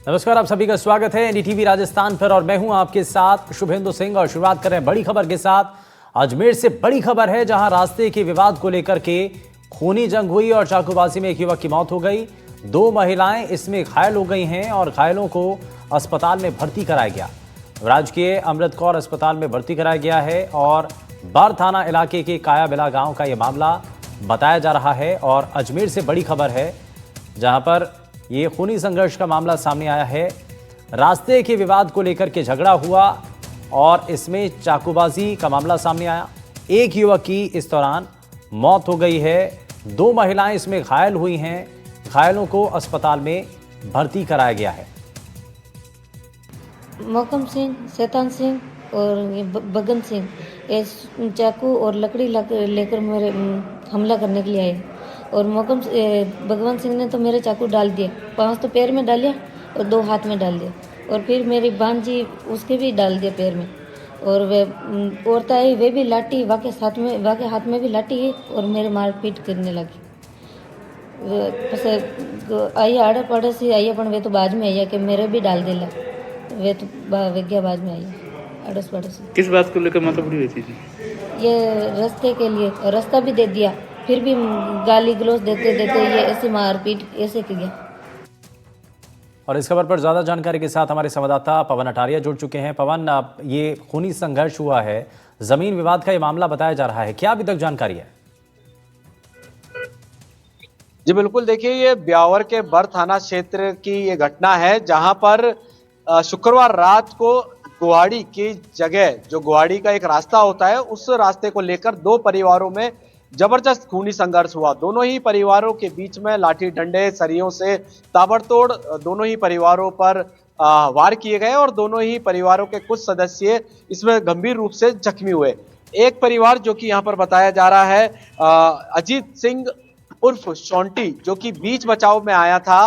नमस्कार, आप सभी का स्वागत है एनडीटीवी राजस्थान पर और मैं हूं आपके साथ शुभेंदु सिंह। और शुरुआत कर रहे हैं बड़ी खबर के साथ। अजमेर से बड़ी खबर है, जहां रास्ते के विवाद को लेकर के खूनी जंग हुई और चाकूबाजी में एक युवक की मौत हो गई। 2 महिलाएं इसमें घायल हो गई हैं और घायलों को अस्पताल में भर्ती कराया गया। राजकीय अमृत कौर अस्पताल में भर्ती कराया गया है और बार थाना इलाके के कायाबिला गांव का यह मामला बताया जा रहा है। और अजमेर से बड़ी खबर है, जहां पर ये खूनी संघर्ष का मामला सामने आया है। रास्ते के विवाद को लेकर के झगड़ा हुआ और इसमें चाकूबाजी का मामला सामने आया। एक युवक की इस दौरान मौत हो गई है, 2 महिलाएं इसमें घायल हुई हैं। घायलों को अस्पताल में भर्ती कराया गया है। मोहकम सिंह, शैतान सिंह और ये बगन सिंह ये चाकू और लकड़ी लेकर मेरे हमला करने के लिए आए। और भगवान सिंह ने तो मेरे चाकू डाल दिए, 5 तो पैर में डालिया और 2 हाथ में डाल दिया। और फिर मेरी भांजी उसके भी डाल दिए पैर में। और वे औरत आई, वे भी लाठी वाके हाथ में भी लाठी है और मेरे मारपीट करने लगी। आई आड़े पड़ोसी आई, पण वे तो बाद में आई कि मेरे भी डाल दिला। वे तो विज्ञा बाद में आई अड़ोस पड़ोसी। किस बात को लेकर माताबड़ी हुई थी? ये रास्ते के लिए, रास्ता भी दे दिया, फिर भी गाली गलौज देते ये ऐसे मारपीट ऐसे किया। और इस खबर पर ज्यादा जानकारी के साथ हमारे संवाददाता पवन अटारिया जुड़ चुके हैं। पवन, ये खूनी संघर्ष हुआ है, जमीन विवाद का ये मामला बताया जा रहा है, क्या अभी तक जानकारी है? जी बिल्कुल, देखिए ये ब्यावर के बर थाना क्षेत्र की ये घटना है, जहां पर शुक्रवार रात को गुवाड़ी की जगह, जो गुवाड़ी का एक रास्ता होता है, उस रास्ते को लेकर 2 परिवारों में जबरदस्त खूनी संघर्ष हुआ। दोनों ही परिवारों के बीच में लाठी डंडे सरियों से ताबड़तोड़ दोनों ही परिवारों पर वार किए गए और दोनों ही परिवारों के कुछ सदस्य इसमें गंभीर रूप से जख्मी हुए। एक परिवार जो कि यहाँ पर बताया जा रहा है अजीत सिंह उर्फ शोंटी, जो कि बीच बचाव में आया था,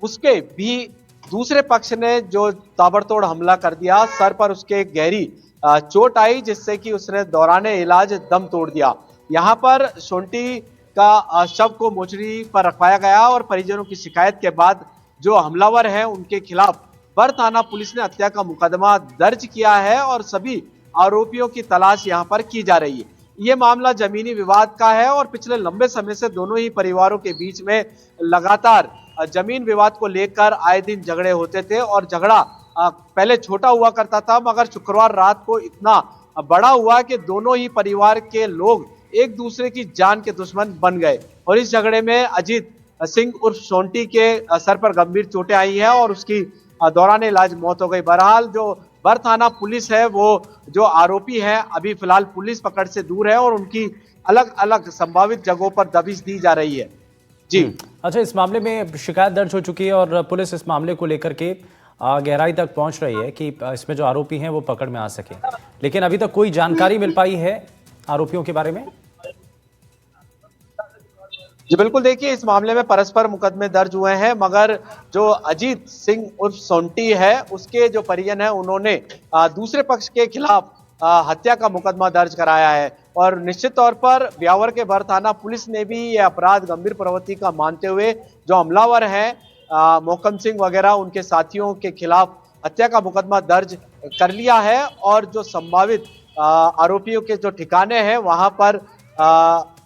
उसके भी दूसरे पक्ष ने जो ताबड़तोड़ हमला कर दिया। सर पर उसके गहरी चोट आई, जिससे कि उसने दौराने इलाज दम तोड़ दिया। यहाँ पर शोंटी का शव को मोचरी पर रखवाया गया और परिजनों की शिकायत के बाद जो हमलावर हैं उनके खिलाफ बर थाना पुलिस ने हत्या का मुकदमा दर्ज किया है और सभी आरोपियों की तलाश यहाँ पर की जा रही है। ये मामला जमीनी विवाद का है और पिछले लंबे समय से दोनों ही परिवारों के बीच में लगातार जमीन विवाद को लेकर आए दिन झगड़े होते थे और झगड़ा पहले छोटा हुआ करता था, मगर शुक्रवार रात को इतना बड़ा हुआ कि दोनों ही परिवार के लोग एक दूसरे की जान के दुश्मन बन गए। और इस झगड़े में अजीत सिंह उर्फ शोंटी के सर पर गंभीर चोटें आई है और उसकी दौरान इलाज मौत हो गई। बहरहाल जो बर थाना पुलिस है, वो जो आरोपी है अभी फिलहाल पुलिस पकड़ से दूर है और उनकी अलग अलग संभावित जगहों पर दबिश दी जा रही है। जी अच्छा, इस मामले में शिकायत दर्ज हो चुकी है और पुलिस इस मामले को लेकर के गहराई तक पहुंच रही है कि इसमें जो आरोपी हैं वो पकड़ में आ सके, लेकिन अभी तक कोई जानकारी मिल पाई है आरोपियों के बारे में? जी बिल्कुल, देखिए इस मामले में परस्पर मुकदमे दर्ज हुए हैं, मगर जो अजीत सिंह उर्फ सोंटी है उसके जो परिजन है उन्होंने दूसरे पक्ष के खिलाफ हत्या का मुकदमा दर्ज कराया है। और निश्चित तौर पर ब्यावर के बर थाना पुलिस ने भी ये अपराध गंभीर प्रवृत्ति का मानते हुए जो हमलावर हैं मोहकम सिंह वगैरह उनके साथियों के खिलाफ हत्या का मुकदमा दर्ज कर लिया है और जो संभावित आरोपियों के जो ठिकाने हैं वहां पर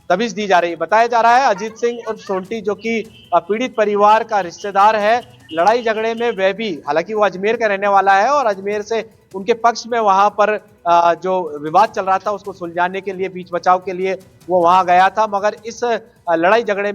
दबिश दी जा रही है। बताया जा रहा है अजीत सिंह और सोंटी, जो कि पीड़ित परिवार का रिश्तेदार है, लड़ाई झगड़े में वह भी, हालांकि वो अजमेर का रहने वाला है और अजमेर से उनके पक्ष में वहां पर जो विवाद चल रहा था उसको सुलझाने के लिए, बीच बचाव के लिए वो वहां गया था, मगर इस लड़ाई झगड़े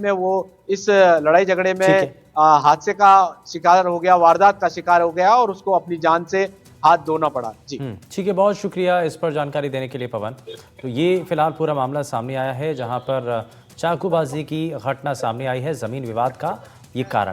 में हादसे का शिकार हो गया, वारदात का शिकार हो गया और उसको अपनी जान से हाथ धोना पड़ा। जी ठीक है, बहुत शुक्रिया इस पर जानकारी देने के लिए पवन। तो ये फिलहाल पूरा मामला सामने आया है, जहां पर चाकूबाजी की घटना सामने आई है, जमीन विवाद का ये कारण।